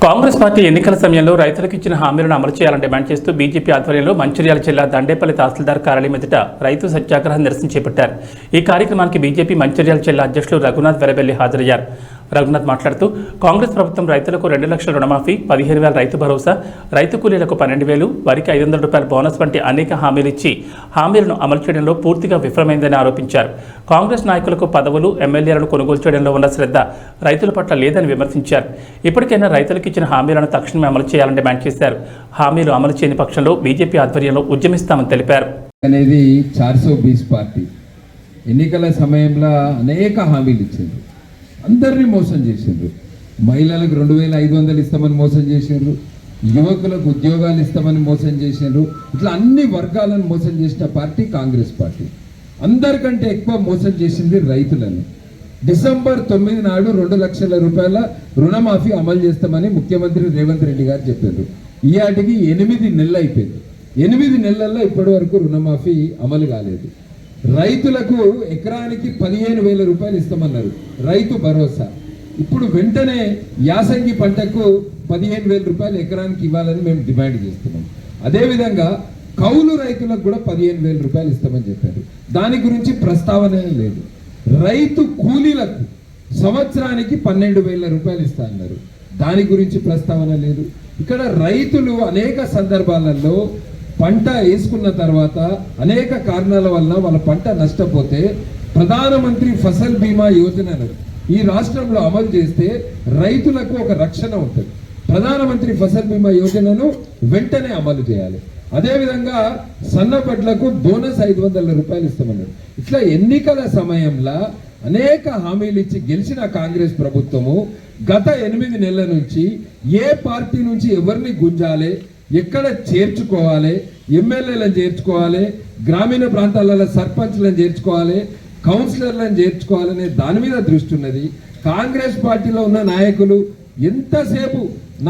Congress party ఎన్నికల సమయంలో రైతులకు ఇచ్చిన హామీలను అమలు చేయాలని డిమాండ్ చేస్తూ బీజేపీ ఆధ్వర్యంలో మంచిర్యాల జిల్లా దండేపల్లి తహసీల్దార్ కార్యాలయం ఎదుట రైతు సత్యాగ్రహ నిరసన చేపట్టారు. ఈ కార్యక్రమానికి బీజేపీ మంచిర్యాల జిల్లా అధ్యక్షులు రఘునాథ్ వెరబెల్లి హాజరయ్యారు. రఘునాథ్ మాట్లాడుతూ కాంగ్రెస్ ప్రభుత్వం రైతులకు 2 లక్షల రుణమాఫీ, 15,000 రైతు భరోసా, రైతు కూలీలకు 12,000, వరికి 500 రూపాయల బోనస్ వంటి అనేక హామీలు ఇచ్చి హామీలను అమలు చేయడంలో పూర్తిగా విఫలమైందని ఆరోపించారు. కాంగ్రెస్ నాయకులకు పదవులు, ఎమ్మెల్యేలను కొనుగోలు చేయడంలో ఉన్న శ్రద్ధ రైతుల పట్ల లేదని విమర్శించారు. ఇప్పటికైనా రైతులకు ఇచ్చిన హామీలను తక్షణమే అమలు చేయాలని డిమాండ్ చేశారు. హామీలు అమలు చేయని పక్షంలో బీజేపీ ఆధ్వర్యంలో ఉద్యమిస్తామని తెలిపారు. అనేది 420 పార్టీ ఎన్నికల సమయంలో అనేక హామీలు ఇచ్చింది. అందరినీ మోసం చేసిండ్రు. మహిళలకు 2,500 ఇస్తామని మోసం చేసిండ్రు, యువకులకు ఉద్యోగాలు ఇస్తామని మోసం చేసిండ్రు. ఇట్లా అన్ని వర్గాలను మోసం చేసిన పార్టీ కాంగ్రెస్ పార్టీ. అందరికంటే ఎక్కువ మోసం చేసింది రైతులను. డిసెంబర్ 9 నాడు 2 లక్షల రూపాయల రుణమాఫీ అమలు చేస్తామని ముఖ్యమంత్రి రేవంత్ రెడ్డి గారు చెప్పారు. ఈయాటికి 8 నెలలు అయిపోయింది. 8 నెలల్లో ఇప్పటి వరకు రుణమాఫీ అమలు కాలేదు. రైతులకు ఎకరానికి 15,000 రూపాయలు ఇస్తామన్నారు రైతు భరోసా. ఇప్పుడు వెంటనే యాసంగి పంటకు 15,000 రూపాయలు ఎకరానికి ఇవ్వాలని మేము డిమాండ్ చేస్తున్నాం. అదేవిధంగా కౌలు రైతులకు కూడా 15,000 రూపాయలు ఇస్తామని చెప్పారు. దాని గురించి ప్రస్తావన లేదు. రైతు కూలీలకు సంవత్సరానికి 12,000 రూపాయలు ఇస్తా అన్నారు. దాని గురించి ప్రస్తావన లేదు. ఇక్కడ రైతులు అనేక సందర్భాలలో పంట వేసుకున్న తర్వాత అనేక కారణాల వల్ల వాళ్ళ పంట నష్టపోతే ప్రధానమంత్రి ఫసల్ బీమా యోజనను ఈ రాష్ట్రంలో అమలు చేస్తే రైతులకు ఒక రక్షణ ఉంటుంది. ప్రధానమంత్రి ఫసల్ బీమా యోజనను వెంటనే అమలు చేయాలి. అదేవిధంగా సన్నపడ్లకు బోనస్ 500 రూపాయలు ఇస్తామన్నారు. ఇట్లా ఎన్నికల సమయంలో అనేక హామీలు ఇచ్చి గెలిచిన కాంగ్రెస్ ప్రభుత్వము గత 8 నెలల నుంచి ఏ పార్టీ నుంచి ఎవరిని గుంజాలి, ఎక్కడ చేర్చుకోవాలి, ఎమ్మెల్యేలను చేర్చుకోవాలి, గ్రామీణ ప్రాంతాలలో సర్పంచ్లను చేర్చుకోవాలి, కౌన్సిలర్లను చేర్చుకోవాలనే దాని మీద దృష్టి ఉన్నది. కాంగ్రెస్ పార్టీలో ఉన్న నాయకులు ఎంతసేపు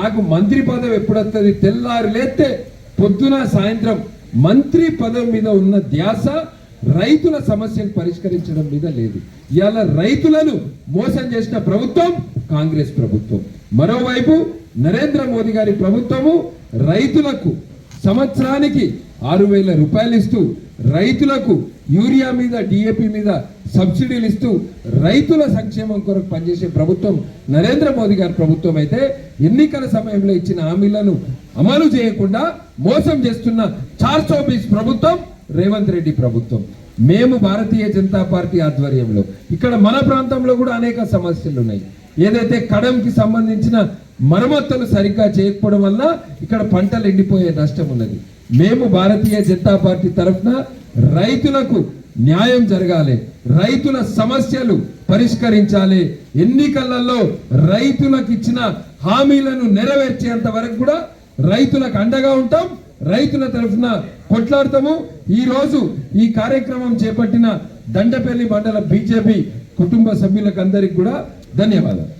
నాకు మంత్రి పదవి ఎప్పుడొస్తుంది, తెల్లారి లేస్తే పొద్దున సాయంత్రం మంత్రి పదవి మీద ఉన్న ధ్యాస రైతుల సమస్యను పరిష్కరించడం మీద లేదు. ఇవాళ రైతులను మోసం చేసిన ప్రభుత్వం కాంగ్రెస్ ప్రభుత్వం. మరోవైపు నరేంద్ర మోదీ గారి ప్రభుత్వము రైతులకు సంవత్సరానికి 6,000 రూపాయలు ఇస్తూ, రైతులకు యూరియా మీద, డిఏపి మీద సబ్సిడీలు ఇస్తూ రైతుల సంక్షేమం కొరకు పనిచేసే ప్రభుత్వం నరేంద్ర మోదీ గారి ప్రభుత్వం అయితే, ఎన్నికల సమయంలో ఇచ్చిన హామీలను అమలు చేయకుండా మోసం చేస్తున్న 420 ప్రభుత్వం రేవంత్ రెడ్డి ప్రభుత్వం. మేము భారతీయ జనతా పార్టీ ఆధ్వర్యంలో ఇక్కడ మన ప్రాంతంలో కూడా అనేక సమస్యలు ఉన్నాయి. ఏదైతే కడంకి సంబంధించిన మరమ్మతులు సరిగ్గా చేయకపోవడం వల్ల ఇక్కడ పంటలు ఎండిపోయే నష్టం ఉన్నది. మేము భారతీయ జనతా పార్టీ తరఫున రైతులకు న్యాయం జరగాలి, రైతుల సమస్యలు పరిష్కరించాలి. ఎన్నికలలో రైతులకు ఇచ్చిన హామీలను నెరవేర్చేంత వరకు కూడా రైతులకు అండగా ఉంటాం, రైతుల తరఫున కొట్లాడతాము. ఈ రోజు ఈ కార్యక్రమం చేపట్టిన దండపల్లి మండల బీజేపీ కుటుంబ సభ్యులకు అందరికి కూడా ధన్యవాదాలు.